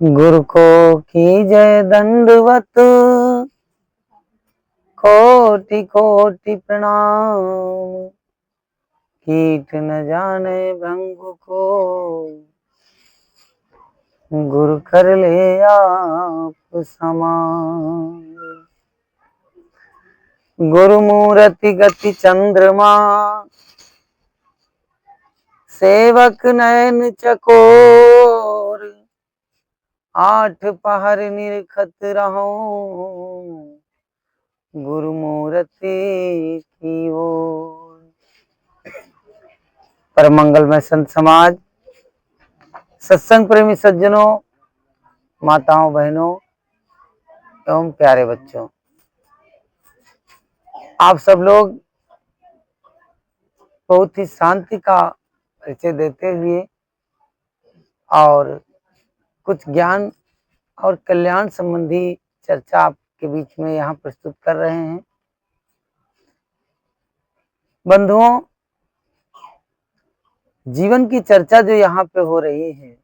गुरु को कीजय दंडवत, कोटि कोटि प्रणाम। कीट न जाने भृंग को, गुरु कर ले आप समान। गुरु मूरति गति चंद्रमा, सेवक नयन चकोर। आठ पहर निरखत रहूं, गुरु मूर्ति की ओर। परम मंगलमय संत समाज, सत्संग प्रेमी सज्जनों, माताओं बहनों एवं प्यारे बच्चों, आप सब लोग बहुत ही शांति का परिचय देते हुए और कुछ ज्ञान और कल्याण संबंधी चर्चा आपके बीच में यहाँ प्रस्तुत कर रहे हैं। बंधुओं, जीवन की चर्चा जो यहाँ पे हो रही है,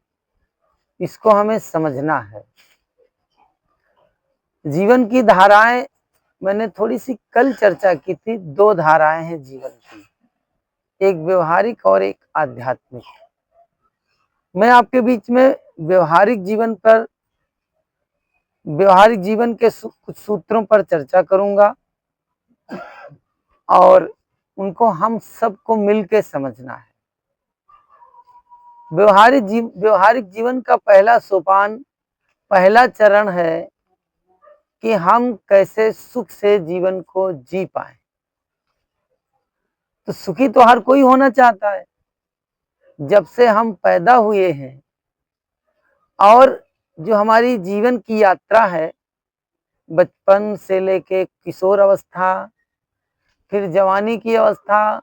इसको हमें समझना है। जीवन की धाराएं मैंने थोड़ी सी कल चर्चा की थी। दो धाराएं हैं जीवन की, एक व्यवहारिक और एक आध्यात्मिक। मैं आपके बीच में व्यवहारिक जीवन के कुछ सूत्रों पर चर्चा करूंगा और उनको हम सबको मिलकर समझना है। व्यवहारिक जीवन का पहला सोपान, पहला चरण है कि हम कैसे सुख से जीवन को जी पाए। तो सुखी तो हर कोई होना चाहता है। जब से हम पैदा हुए हैं और जो हमारी जीवन की यात्रा है, बचपन से लेके किशोर अवस्था, फिर जवानी की अवस्था,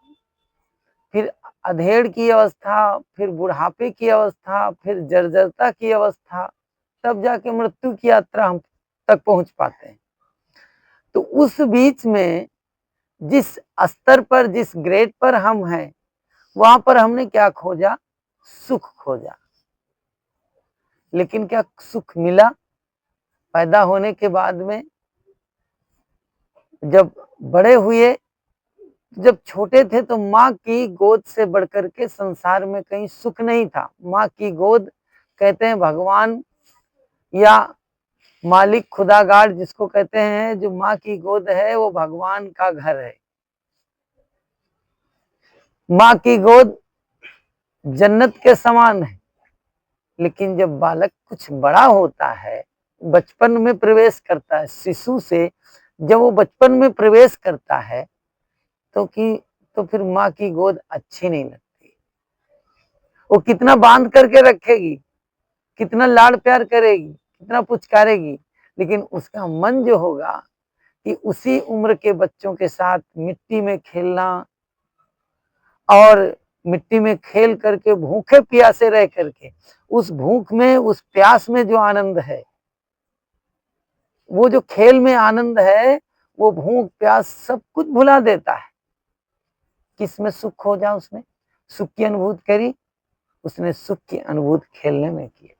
फिर अधेड़ की अवस्था, फिर बुढ़ापे की अवस्था, फिर जर्जरता की अवस्था, तब जाके मृत्यु की यात्रा हम तक पहुंच पाते हैं। तो उस बीच में जिस स्तर पर, जिस ग्रेड पर हम हैं, वहां पर हमने क्या खोजा? सुख खोजा। लेकिन क्या सुख मिला? पैदा होने के बाद में जब बड़े हुए, जब छोटे थे तो माँ की गोद से बढ़कर के संसार में कहीं सुख नहीं था। माँ की गोद कहते हैं भगवान या मालिक खुदागार जिसको कहते हैं, जो माँ की गोद है वो भगवान का घर है। माँ की गोद जन्नत के समान है। लेकिन जब बालक कुछ बड़ा होता है, बचपन में प्रवेश करता है, शिशु से जब वो बचपन में प्रवेश करता है तो फिर माँ की गोद अच्छी नहीं लगती। वो कितना बांध करके रखेगी, कितना लाड़ प्यार करेगी, कितना पुचकारेगी, लेकिन उसका मन जो होगा कि उसी उम्र के बच्चों के साथ मिट्टी में खेलना और मिट्टी में खेल करके भूखे प्यासे रह करके, उस भूख में, उस प्यास में जो आनंद है, वो जो खेल में आनंद है, वो भूख प्यास सब कुछ भुला देता है। किसमें सुख खोजा? उसने सुख की अनुभूति करी, उसने सुख की अनुभूति खेलने में की।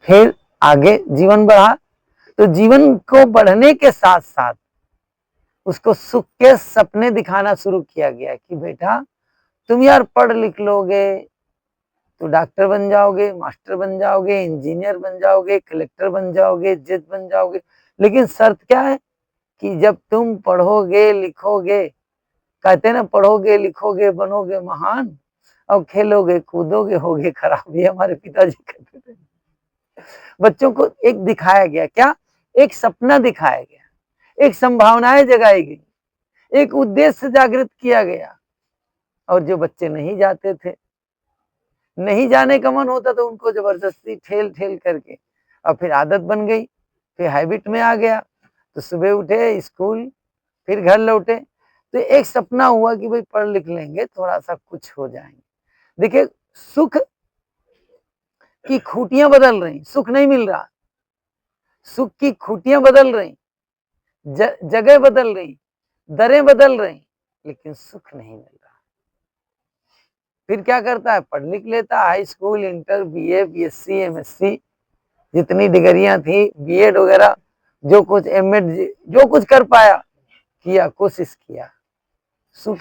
फिर आगे जीवन बढ़ा, तो जीवन को बढ़ने के साथ साथ उसको सुख के सपने दिखाना शुरू किया गया कि बेटा तुम यार पढ़ लिख लोगे तो डॉक्टर बन जाओगे, मास्टर बन जाओगे, इंजीनियर बन जाओगे, कलेक्टर बन जाओगे, जज बन जाओगे। लेकिन शर्त क्या है कि जब तुम पढ़ोगे लिखोगे, कहते ना पढ़ोगे लिखोगे बनोगे महान, और खेलोगे कूदोगे होगे खराब। ये हमारे पिताजी कहते थे। बच्चों को एक दिखाया गया, क्या? एक सपना दिखाया गया, एक संभावनाएं जगाई गई, एक उद्देश्य जागृत किया गया। और जो बच्चे नहीं जाते थे, नहीं जाने का मन होता तो उनको जबरदस्ती ठेल ठेल करके, और फिर आदत बन गई, फिर हैबिट में आ गया। तो सुबह उठे स्कूल, फिर घर लौटे, तो एक सपना हुआ कि भाई पढ़ लिख लेंगे, थोड़ा सा कुछ हो जाएंगे। देखिए, सुख की खूटियां बदल रही, सुख नहीं मिल रहा। सुख की खूटियां बदल रही, जगह बदल रही, दरें बदल रही, लेकिन सुख नहीं मिल रहा। फिर क्या करता है, पढ़ लिख लेता, high school, inter, BA, BSc, MSc, जितनी डिग्रियां थी, बीएड वगैरह, जो कुछ एमएड, जो कुछ कर पाया किया, कोशिश किया, सुख,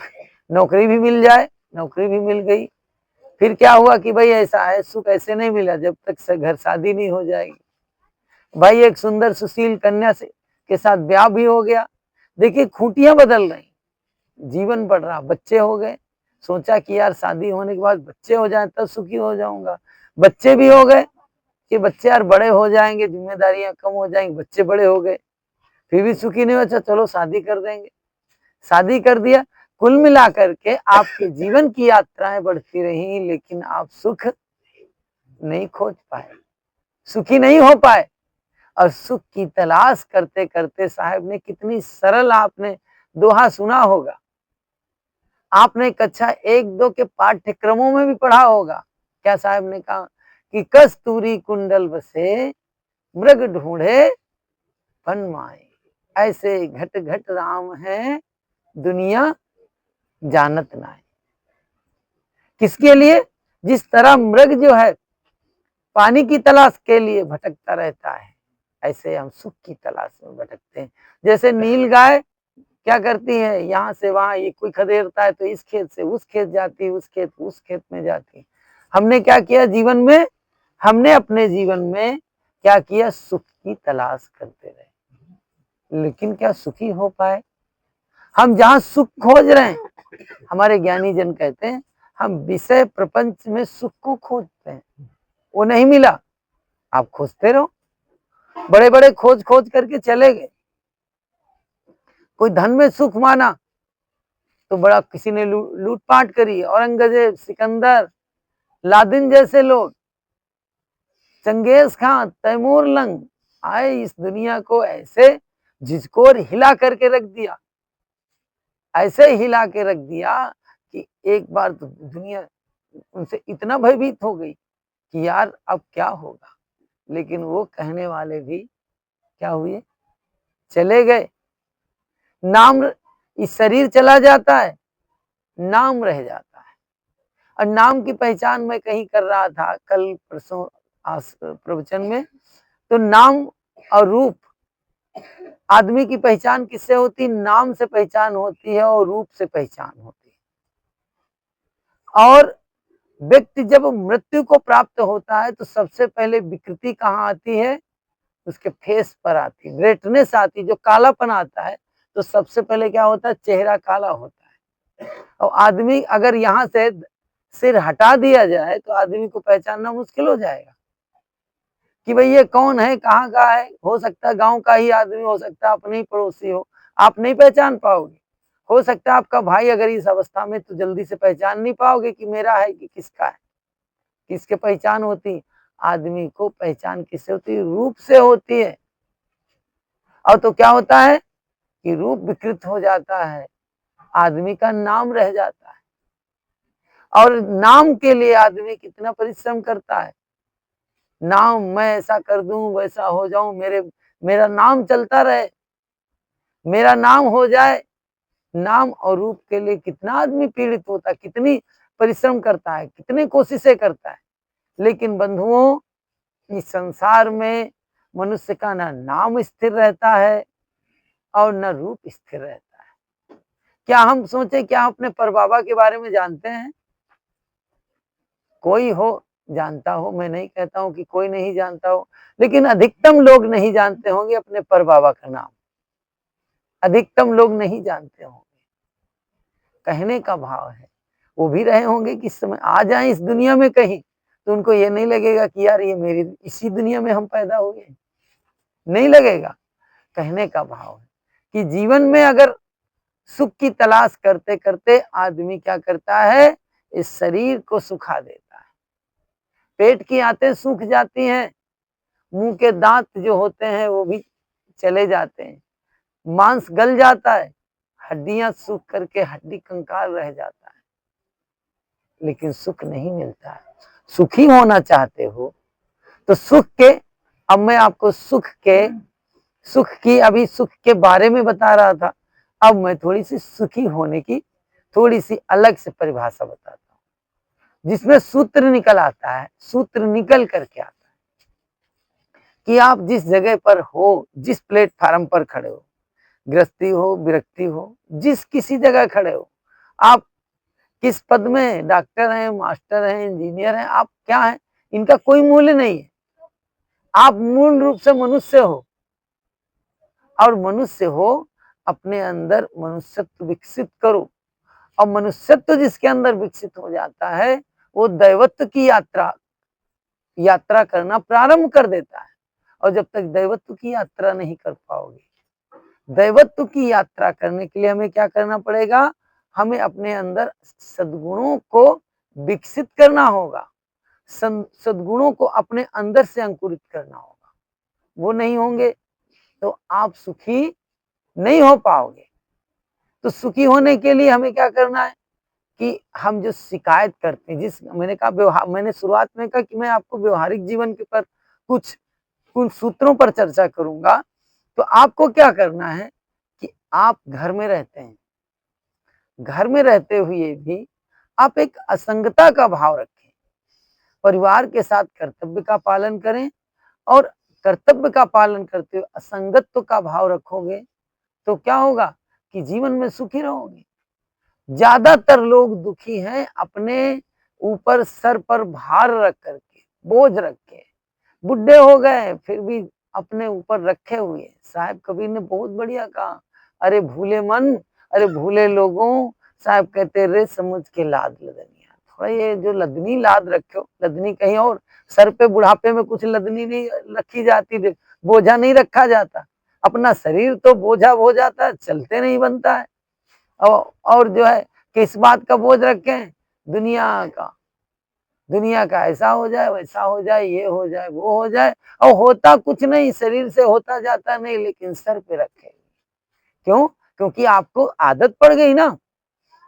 नौकरी भी मिल जाए, नौकरी भी मिल गई। फिर क्या हुआ कि भाई ऐसा है, सुख ऐसे नहीं मिला जब तक घर शादी नहीं हो जाएगी। भाई एक सुंदर सुशील कन्या से के साथ ब्याह भी हो गया। देखिए खूंटियां बदल रही, जीवन बढ़ रहा, बच्चे हो गए, सोचा कि यार शादी होने के बाद बच्चे हो जाए तब सुखी हो जाऊंगा, बच्चे भी हो गए कि बच्चे यार बड़े हो जाएंगे, जिम्मेदारियां कम हो जाएंगी, बच्चे बड़े हो गए, फिर भी सुखी नहीं हो, अच्छा चलो शादी कर देंगे, शादी कर दिया। कुल मिलाकर के आपके जीवन की यात्राएं बढ़ती रही, लेकिन आप सुख नहीं खोज पाए, सुखी नहीं हो पाए। और सुख की तलाश करते करते, साहब ने कितनी सरल, आपने दोहा सुना होगा, आपने कक्षा 1-2 के पाठ्यक्रमों में भी पढ़ा होगा। क्या साहब ने कहा कि कस्तूरी कुंडल बसे मृग ढूंढे फन माए, ऐसे घट घट राम है दुनिया जानत नाय। किसके लिए? जिस तरह मृग जो है पानी की तलाश के लिए भटकता रहता है, ऐसे हम सुख की तलाश में भटकते हैं। जैसे नील गाय क्या करती है, यहाँ से वहां, ये कोई खदेड़ता है तो इस खेत से उस खेत जाती, उस खेत में जाती। हमने क्या किया जीवन में, हमने अपने जीवन में क्या किया, सुख की तलाश करते रहे, लेकिन क्या सुखी हो पाए? हम जहां सुख खोज रहे हैं, हमारे ज्ञानी जन कहते हैं, हम विषय प्रपंच में सुख को खोजते हैं, वो नहीं मिला, आप खोजते रहो, बड़े बड़े खोज खोज करके चले गए। कोई धन में सुख माना तो बड़ा किसी ने लूटपाट करी, औरंगजेब, सिकंदर, लादिन जैसे लोग, चंगेज खान, तैमूर लंग आए इस दुनिया को ऐसे झिझकोर हिला करके रख दिया, ऐसे हिला के रख दिया कि एक बार तो दुनिया उनसे इतना भयभीत हो गई कि यार अब क्या होगा। लेकिन वो कहने वाले भी क्या हुए, चले गए। नाम, इस शरीर चला जाता है, नाम रह जाता है। और नाम की पहचान मैं कहीं कर रहा था कल परसों प्रवचन में, तो नाम और रूप, आदमी की पहचान किससे होती? नाम से पहचान होती है और रूप से पहचान होती है। और व्यक्ति जब मृत्यु को प्राप्त होता है तो सबसे पहले विकृति कहाँ आती है? उसके फेस पर आती है, ग्रेटनेस आती है, जो कालापन आता है, तो सबसे पहले क्या होता है? चेहरा काला होता है। और आदमी अगर यहाँ से सिर हटा दिया जाए तो आदमी को पहचानना मुश्किल हो जाएगा कि भाई ये कौन है, कहाँ का है। हो सकता है गांव का ही आदमी, हो सकता है अपने ही पड़ोसी हो, आप नहीं पहचान पाओगे। हो सकता है आपका भाई अगर इस अवस्था में, तो जल्दी से पहचान नहीं पाओगे कि मेरा है कि किसका है। किसके पहचान होती? आदमी को पहचान किससे होती? रूप से होती है। और तो क्या होता है कि रूप विकृत हो जाता है, आदमी का नाम रह जाता है। और नाम के लिए आदमी कितना परिश्रम करता है। नाम, मैं ऐसा कर दूं, वैसा हो जाऊं, मेरा नाम चलता रहे, मेरा नाम हो जाए। नाम और रूप के लिए कितना आदमी पीड़ित होता है, कितनी परिश्रम करता है, कितनी कोशिशें करता है। लेकिन बंधुओं, इस संसार में मनुष्य का ना नाम स्थिर रहता है और न रूप स्थिर रहता है। क्या हम सोचे, क्या हम अपने परबाबा के बारे में जानते हैं? कोई हो जानता हो, मैं नहीं कहता हूं कि कोई नहीं जानता हो, लेकिन अधिकतम लोग नहीं जानते होंगे अपने परबाबा का नाम, अधिकतम लोग नहीं जानते होंगे। कहने का भाव है, वो भी रहे होंगे कि इस समय आ जाए इस दुनिया में कहीं, तो उनको ये नहीं लगेगा कि यार ये मेरी इसी दुनिया में हम पैदा हो गए, नहीं लगेगा। कहने का भाव है कि जीवन में अगर सुख की तलाश करते करते आदमी क्या करता है, इस शरीर को सुखा देता है। पेट की आंतें सूख जाती हैं, मुंह के दांत जो होते हैं वो भी चले जाते हैं, मांस गल जाता है, हड्डियां सूख करके हड्डी कंकाल रह जाता है, लेकिन सुख नहीं मिलता है। सुखी होना चाहते हो तो सुख के, अब मैं आपको अभी सुख के बारे में बता रहा था, अब मैं थोड़ी सी सुखी होने की थोड़ी सी अलग से परिभाषा बताता हूँ। जिसमें सूत्र निकल आता है, सूत्र निकल करके आता है कि आप जिस जगह पर हो, जिस प्लेटफार्म पर खड़े हो, गृहस्थी हो, विरक्ति हो, जिस किसी जगह खड़े हो, आप किस पद में, डॉक्टर हैं, मास्टर हैं, इंजीनियर हैं, आप क्या हैं, इनका कोई मूल्य नहीं है। आप मूल रूप से मनुष्य हो, और मनुष्य हो, अपने अंदर मनुष्यत्व विकसित करो, और मनुष्यत्व जिसके अंदर विकसित हो जाता है वो दैवत्व की यात्रा करना प्रारंभ कर देता है। और जब तक दैवत्व की यात्रा नहीं कर पाओगे, दैवत्व की यात्रा करने के लिए हमें क्या करना पड़ेगा, हमें अपने अंदर सद्गुणों को विकसित करना होगा, सद्गुणों को अपने अंदर से अंकुरित करना होगा। वो नहीं होंगे तो आप सुखी नहीं हो पाओगे। तो सुखी होने के लिए हमें क्या करना है कि हम जो शिकायत करते हैं, जिस मैंने कहा व्यवहार, मैंने शुरुआत में कहा कि मैं आपको व्यवहारिक जीवन के पर कुछ सूत्रों पर चर्चा करूंगा। तो आपको क्या करना है कि आप घर में रहते हैं, घर में रहते हुए भी आप एक असंगता का भाव रखें, परिवार के साथ कर्तव्य का पालन करें, और कर्तव्य का पालन करते हुए असंगत्व का भाव रखोगे तो क्या होगा कि जीवन में सुखी रहोगे। ज्यादातर लोग दुखी हैं अपने ऊपर सर पर भार रख करके, बोझ रख के, बुढ़े हो गए फिर भी अपने ऊपर रखे हुए। साहब कबीर ने बहुत बढ़िया कहा, अरे भूले मन, अरे भूले लोगों, साहब कहते रे समझ के लाद लदनिया। थोड़ा ये जो लदनी लाद रखो, लदनी कहीं और, सर पे बुढ़ापे में कुछ लदनी नहीं रखी जाती, बोझा नहीं रखा जाता, अपना शरीर तो बोझा हो जाता है, चलते नहीं बनता है। और जो है किस बात का बोझ रखें, दुनिया का ऐसा हो जाए, वैसा हो जाए, ये हो जाए, वो हो जाए, और होता कुछ नहीं, शरीर से होता जाता नहीं, लेकिन सर पे रखे। क्यों? क्योंकि आपको आदत पड़ गई ना,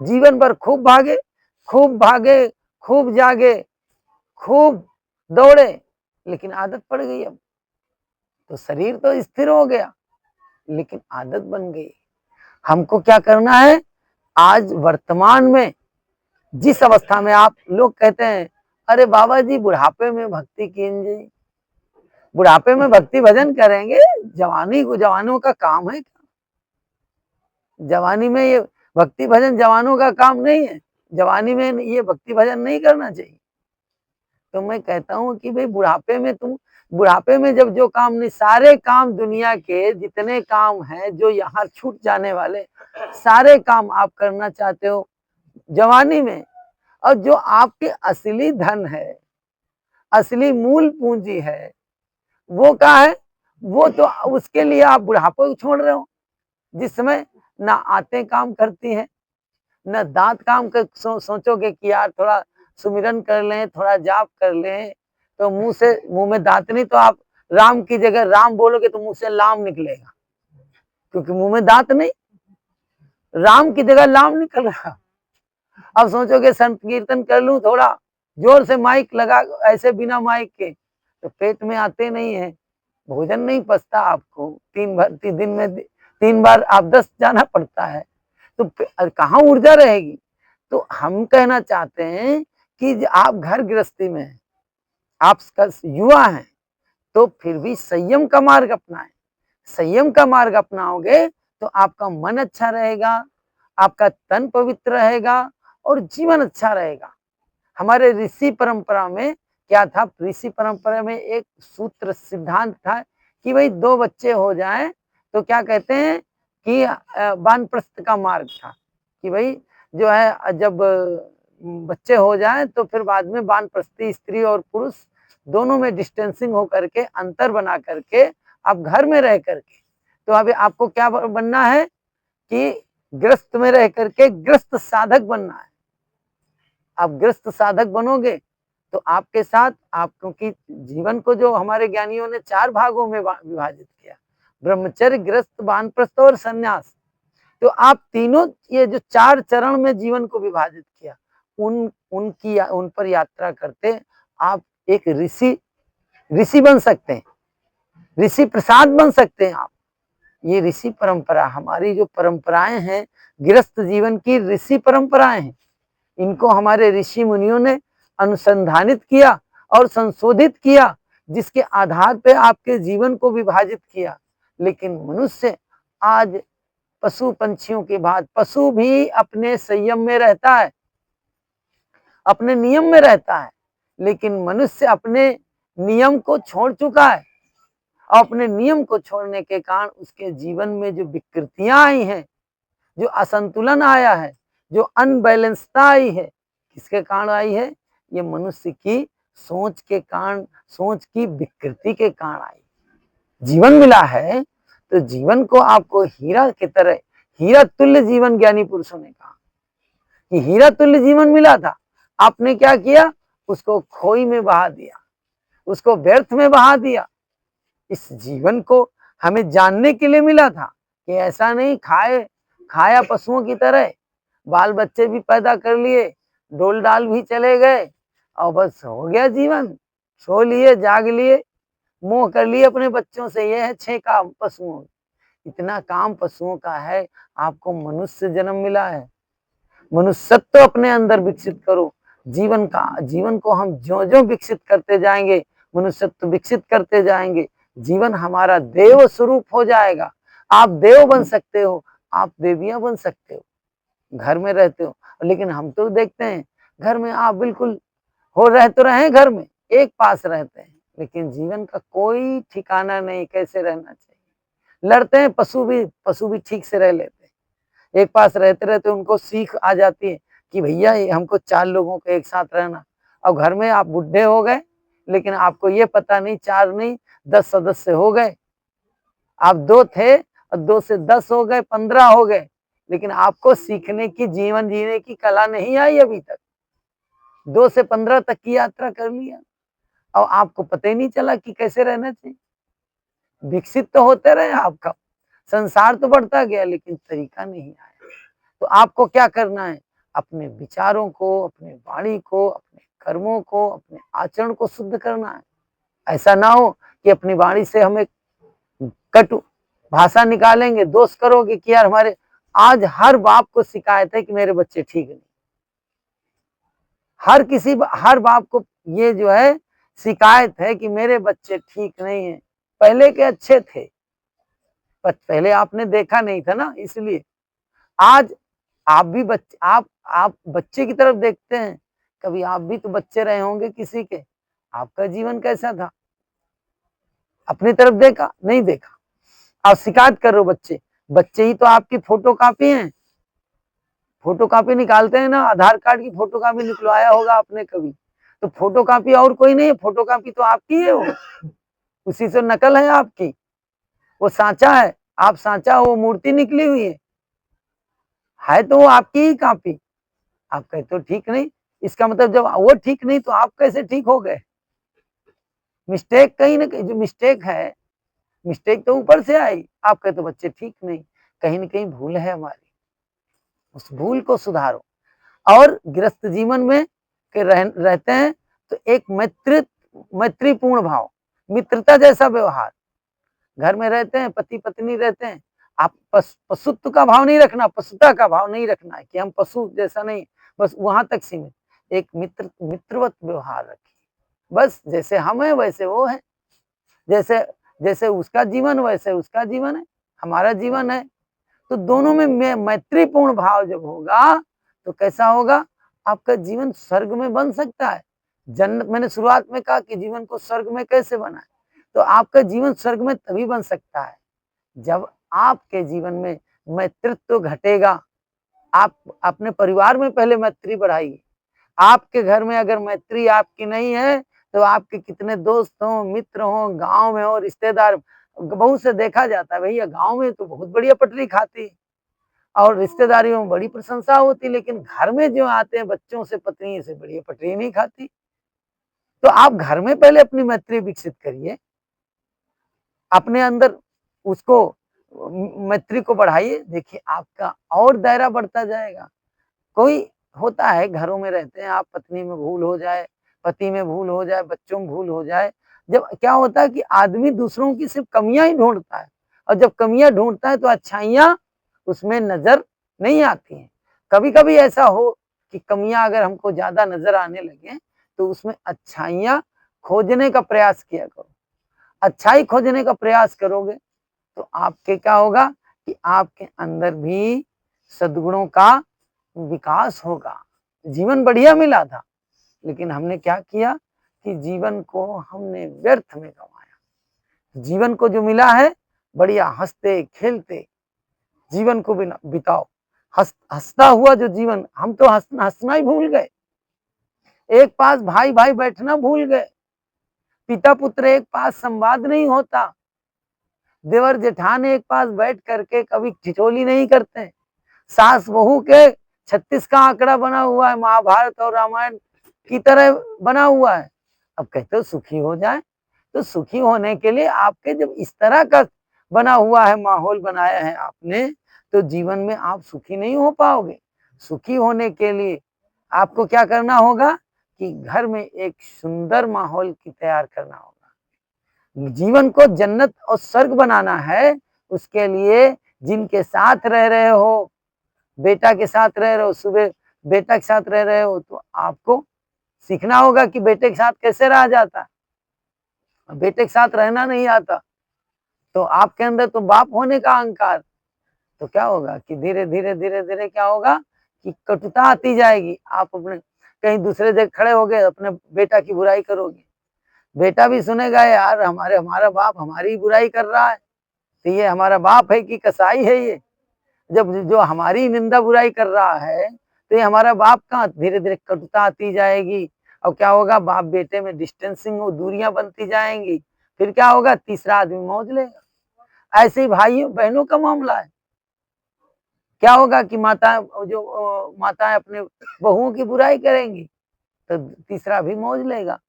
जीवन भर खूब भागे, खूब भागे, खूब जागे, खूब दौड़े, लेकिन आदत पड़ गई। अब तो शरीर तो स्थिर हो गया, लेकिन आदत बन गई। हमको क्या करना है, आज वर्तमान में जिस अवस्था में आप लोग कहते हैं, अरे बाबा जी बुढ़ापे में भक्ति कीजिए, बुढ़ापे में भक्ति भजन करेंगे, जवानों का काम है क्या? जवानी में ये भक्ति भजन जवानों का काम नहीं है, जवानी में ये भक्ति भजन नहीं करना चाहिए। तो मैं कहता हूं कि भाई बुढ़ापे में जब जो काम नहीं, सारे काम दुनिया के जितने काम हैं जो यहाँ छूट जाने वाले, सारे काम आप करना चाहते हो जवानी में। और जो आपके असली धन है, असली मूल पूंजी है, वो क्या है, वो तो उसके लिए आप बुढ़ापे को छोड़ रहे हो, जिस समय ना आंतें काम करती हैं, न दांत काम कर, सोचोगे कि यार थोड़ा सुमिरन कर लें, थोड़ा जाप कर लें, तो मुंह में दांत नहीं, तो आप राम की जगह राम बोलोगे तो मुंह से लाम निकलेगा, क्योंकि मुंह में दांत नहीं, राम की जगह लाम निकल रहा। अब सोचोगे संत कीर्तन कर लूं, थोड़ा जोर से माइक लगा, ऐसे बिना माइक के तो पेट में आते नहीं है, भोजन नहीं पचता, आपको दिन में 3 बार आप 10 जाना पड़ता है, तो कहाँ ऊर्जा रहेगी। तो हम कहना चाहते हैं कि आप घर गृहस्थी में हैं, आप युवा हैं, तो फिर भी संयम का मार्ग अपनाएं। संयम का मार्ग अपनाओगे तो आपका मन अच्छा रहेगा, आपका तन पवित्र रहेगा, और जीवन अच्छा रहेगा। हमारे ऋषि परंपरा में क्या था, ऋषि परंपरा में एक सूत्र सिद्धांत था कि भाई 2 बच्चे हो जाएं तो क्या कहते हैं कि वानप्रस्थ का मार्ग था, कि भाई जो है जब बच्चे हो जाएं तो फिर बाद में वानप्रस्थी, स्त्री और पुरुष दोनों में डिस्टेंसिंग हो करके, अंतर बना करके आप घर में रह करके, तो अभी आपको क्या बनना है कि ग्रस्त में रह करके ग्रस्त साधक बनना है। आप ग्रस्त साधक बनोगे तो आपके साथ आप, क्योंकि जीवन को जो हमारे ज्ञानियों ने 4 भागों में विभाजित किया, ब्रह्मचर्य, गृहस्थ, वानप्रस्थ और संन्यास, तो आप तीनों ये जो 4 चरण में जीवन को विभाजित किया, उन पर यात्रा करते आप एक ऋषि बन सकते हैं, ऋषि प्रसाद बन सकते हैं आप। ये ऋषि परंपरा, हमारी जो परंपराएं हैं गृहस्थ जीवन की, ऋषि परंपराएं हैं, इनको हमारे ऋषि मुनियों ने अनुसंधानित किया और संशोधित किया, जिसके आधार पे आपके जीवन को विभाजित किया। लेकिन मनुष्य आज पशु पंछियों के बाद, पशु भी अपने संयम में रहता है, अपने नियम में रहता है, लेकिन मनुष्य अपने नियम को छोड़ चुका है। और अपने नियम को छोड़ने के कारण उसके जीवन में जो विकृतियां आई हैं, जो असंतुलन आया है, जो अनबैलेंसता आई है, किसके कारण आई है? ये मनुष्य की सोच के कारण, सोच की विकृति के कारण आई। जीवन मिला है तो जीवन को आपको हीरा की तरह, हीरा तुल्य जीवन ज्ञानी पुरुषों ने कहा कि हीरा तुल्य जीवन मिला था, आपने क्या किया? उसको खोई में बहा दिया, उसको व्यर्थ में बहा दिया। इस जीवन को हमें जानने के लिए मिला था कि ऐसा नहीं खाया पशुओं की तरह, बाल बच्चे भी पैदा कर लिए, डोल डाल भी चले गए और बस हो गया जीवन, सो लिए, जाग लिए, मोह कर लिए अपने बच्चों से। ये है 6 काम पशुओं, इतना काम पशुओं का है। आपको मनुष्य जन्म मिला है, मनुष्यत्व अपने अंदर विकसित करो। जीवन को हम ज्यो ज्यो विकसित करते जाएंगे, मनुष्यत्व विकसित करते जाएंगे, जीवन हमारा देव स्वरूप हो जाएगा। आप देव बन सकते हो, आप देवियां बन सकते हो, घर में रहते हो। लेकिन हम तो देखते हैं घर में आप बिल्कुल रह तो रहे घर में, एक पास रहते हैं, लेकिन जीवन का कोई ठिकाना नहीं, कैसे रहना चाहिए। लड़ते हैं, पशु भी ठीक से रह लेते हैं, एक पास रहते रहते उनको सीख आ जाती है कि भैया हमको 4 लोगों के एक साथ रहना। अब घर में आप बुढ़े हो गए, लेकिन आपको ये पता नहीं 4 नहीं 10 सदस्य हो गए। आप 2 थे और 2 से 10 हो गए, 15 हो गए, लेकिन आपको सीखने की, जीवन जीने की कला नहीं आई अभी तक। 2 से 15 तक की यात्रा कर लिया और आपको पता ही नहीं चला कि कैसे रहना चाहिए। विकसित तो होते रहे, आपका संसार तो बढ़ता गया, लेकिन तरीका नहीं आया। तो आपको क्या करना है? अपने विचारों को, अपने वाणी को, अपने कर्मों को, अपने आचरण को शुद्ध करना है। ऐसा ना हो कि अपनी वाणी से हमें कटु भाषा निकालेंगे, दोष करोगे कि यार हमारे, आज हर बाप को शिकायत है कि मेरे बच्चे ठीक नहीं। हर बाप को ये जो है शिकायत है कि मेरे बच्चे ठीक नहीं है। पहले के अच्छे थे, पर पहले आपने देखा नहीं था ना, इसलिए आज आप भी आप बच्चे की तरफ देखते हैं। कभी आप भी तो बच्चे रहे होंगे किसी के, आपका जीवन कैसा था? अपनी तरफ देखा? नहीं देखा। आप शिकायत कर रहे हो बच्चे ही तो आपकी फोटो कॉपी हैं। फोटो कॉपी निकालते हैं ना, आधार कार्ड की फोटो कॉपी निकलवाया होगा आपने कभी, तो फोटो कॉपी और कोई नहीं है, फोटो कॉपी तो आपकी है, वो उसी से नकल है आपकी, वो सांचा है, आप सांचा हो, वो मूर्ति निकली हुई है तो वो आपकी ही कॉपी। आप कहते हो ठीक नहीं, इसका मतलब जब वो ठीक नहीं तो आप कैसे ठीक हो गए? मिस्टेक कहीं ना कहीं, जो मिस्टेक है, मिस्टेक तो ऊपर से आई, आप कहते हो बच्चे ठीक नहीं, कहीं ना कहीं भूल है हमारी, उस भूल को सुधारो। और गृहस्थ जीवन में रहते हैं तो एक मैत्रीपूर्ण भाव, मित्रता जैसा व्यवहार, घर में रहते हैं, पति पत्नी रहते हैं, आप पशुत्व का भाव नहीं रखना, पशुता का भाव नहीं रखना है कि हम पशु जैसा नहीं, बस वहां तक सीमित, एक मित्रवत व्यवहार रखिए। बस जैसे हम है वैसे वो है, जैसे जैसे उसका जीवन वैसे उसका जीवन है, हमारा जीवन है। तो दोनों में मैत्रीपूर्ण भाव जब होगा तो कैसा होगा? आपका जीवन स्वर्ग में बन सकता है। जन्नत, मैंने शुरुआत में कहा कि जीवन को स्वर्ग में कैसे बनाए, तो आपका जीवन स्वर्ग में तभी बन सकता है जब आपके जीवन में मैत्रित्व घटेगा। आप अपने परिवार में पहले मैत्री बढ़ाइए। आपके घर में अगर मैत्री आपकी नहीं है तो आपके कितने दोस्त हों, मित्र हों, गांव में हो, रिश्तेदार, बहुत से देखा जाता है भैया गांव में तो बहुत बढ़िया पटरी खाती और रिश्तेदारियों में बड़ी प्रशंसा होती, लेकिन घर में जो आते हैं बच्चों से, पत्नी से बढ़िया पटरी नहीं खाती। तो आप घर में पहले अपनी मैत्री विकसित करिए, अपने अंदर उसको, मैत्री को बढ़ाइए, देखिए आपका और दायरा बढ़ता जाएगा। कोई होता है घरों में रहते हैं, आप पत्नी में भूल हो जाए, पति में भूल हो जाए, बच्चों में भूल हो जाए, जब क्या होता है कि आदमी दूसरों की सिर्फ कमियां ही ढूंढता है, और जब कमियां ढूंढता है तो अच्छाइयां उसमें नजर नहीं आती हैं। कभी कभी ऐसा हो कि कमियां अगर हमको ज्यादा नजर आने लगे तो उसमें अच्छाइयाँ खोजने का प्रयास किया करो। अच्छाई खोजने का प्रयास करोगे तो आपके क्या होगा कि आपके अंदर भी सद्गुणों का विकास होगा। जीवन बढ़िया मिला था, लेकिन हमने क्या किया कि जीवन को हमने व्यर्थ में गंवाया। जीवन को जो मिला है बढ़िया हँसते खेलते जीवन को बिताओ। हँसता हुआ जो जीवन, हम तो हँसना ही भूल गए। एक पास भाई भाई बैठना भूल गए। पिता पुत्र एक पास संवाद नहीं होता। देवर जेठान एक पास बैठ करके कभी ठिठोली नहीं करते। सास बहू के 36 का आंकड़ा बना हुआ है, महाभारत और रामायण की तरह बना हुआ है। अब कहते हो सुखी हो जाए, तो सुखी होने के लिए आपके जब इस तरह का बना हुआ है, माहौल बनाया है आपने, तो जीवन में आप सुखी नहीं हो पाओगे। सुखी होने के लिए आपको क्या करना होगा कि घर में एक सुंदर माहौल की तैयार करना होगा। जीवन को जन्नत और स्वर्ग बनाना है, उसके लिए जिनके साथ रह रहे हो, बेटा के साथ रह रहे हो, सुबह बेटा के साथ रह रहे हो, तो आपको सीखना होगा कि बेटे के साथ कैसे रहा जाता है। बेटे के साथ रहना नहीं आता तो आपके अंदर तो बाप होने का अहंकार, तो क्या होगा कि धीरे धीरे धीरे धीरे क्या होगा कि कटुता आती जाएगी। आप अपने कहीं दूसरे जगह खड़े हो गए, अपने बेटा की बुराई करोगे, बेटा भी सुनेगा यार हमारा बाप हमारी बुराई कर रहा है, तो ये हमारा बाप है कि कसाई है ये। जब जो हमारी निंदा बुराई कर रहा है तो ये हमारा बाप कहाँ, धीरे धीरे कटुता आती जाएगी। और क्या होगा, बाप बेटे में डिस्टेंसिंग हो, दूरियां बनती जाएंगी। फिर क्या होगा, तीसरा आदमी मौज लेगा। ऐसे ही भाइयों बहनों का मामला है। क्या होगा कि माताएं अपने बहुओं की बुराई करेंगी तो तीसरा भी मौज लेगा।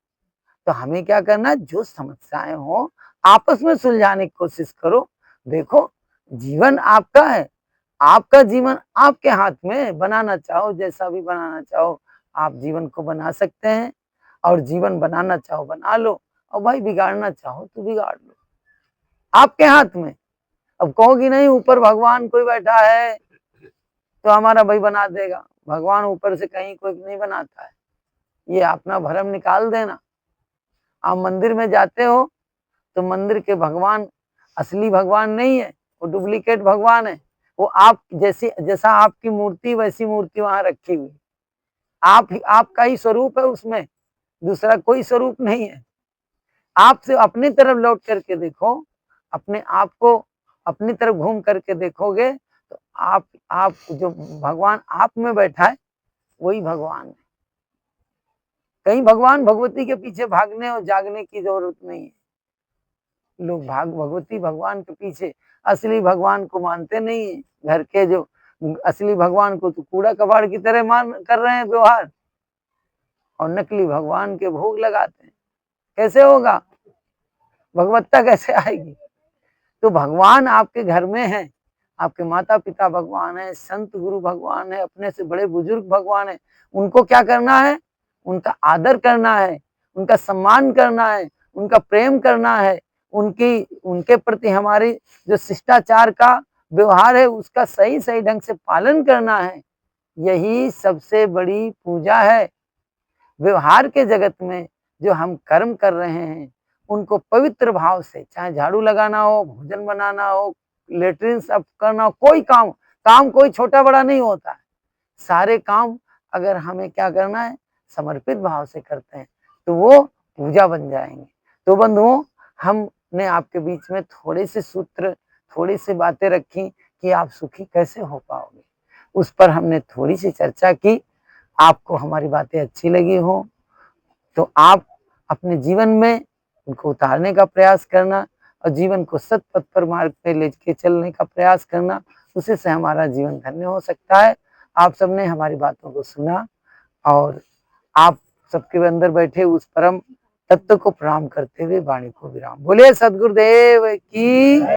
तो हमें क्या करना है, जो समस्याएं हो आपस में सुलझाने की कोशिश करो। देखो जीवन आपका है, आपका जीवन आपके हाथ में, बनाना चाहो जैसा भी बनाना चाहो आप जीवन को बना सकते हैं। और जीवन बनाना चाहो बना लो, और भाई बिगाड़ना चाहो तो बिगाड़ लो, आपके हाथ में। अब कहोगी नहीं ऊपर भगवान कोई बैठा है तो हमारा भाई बना देगा, भगवान ऊपर से कहीं कोई नहीं बनाता है। ये अपना भरम निकाल देना। आप मंदिर में जाते हो तो मंदिर के भगवान असली भगवान नहीं है, वो डुप्लीकेट भगवान है। वो आप जैसा आपकी मूर्ति वैसी मूर्ति वहां रखी हुई, आपका ही स्वरूप है उसमें, दूसरा कोई स्वरूप नहीं है। आपसे अपनी तरफ लौट करके देखो, अपने आप को अपनी तरफ घूम करके देखोगे तो आप जो भगवान आप में बैठा है वही भगवान है। कहीं भगवान भगवती के पीछे भागने और जागने की जरूरत नहीं है। लोग भगवती भगवान के पीछे असली भगवान को मानते नहीं है। घर के जो असली भगवान को तो कूड़ा कबाड़ की तरह मान कर रहे हैं व्यवहार, और नकली भगवान के भोग लगाते हैं। कैसे होगा, भगवत्ता कैसे आएगी। तो भगवान आपके घर में है, आपके माता पिता भगवान है, संत गुरु भगवान है, अपने से बड़े बुजुर्ग भगवान है। उनको क्या करना है, उनका आदर करना है, उनका सम्मान करना है, उनका प्रेम करना है, उनके प्रति हमारी जो शिष्टाचार का व्यवहार है उसका सही सही ढंग से पालन करना है। यही सबसे बड़ी पूजा है। व्यवहार के जगत में जो हम कर्म कर रहे हैं उनको पवित्र भाव से, चाहे झाड़ू लगाना हो, भोजन बनाना हो, लेटरिन साफ करना हो, कोई काम कोई छोटा बड़ा नहीं होता है। सारे काम अगर हमें क्या करना है, समर्पित भाव से करते हैं तो वो पूजा बन जाएंगे। तो बंधुओं, हमने आपके बीच में थोड़े से सूत्र, थोड़ी सी बातें रखी कि आप सुखी कैसे हो पाओगे, उस पर हमने थोड़ी सी चर्चा की। आपको हमारी बातें अच्छी लगी हो तो आप अपने जीवन में उनको उतारने का प्रयास करना और जीवन को सत पथ पर मार्ग पे लेके चलने का प्रयास करना, उसी से हमारा जीवन धन्य हो सकता है। आप सबने हमारी बातों को सुना और आप सबके अंदर बैठे उस परम तत्व को प्रणाम करते हुए वाणी को विराम। बोले सदगुरुदेव की।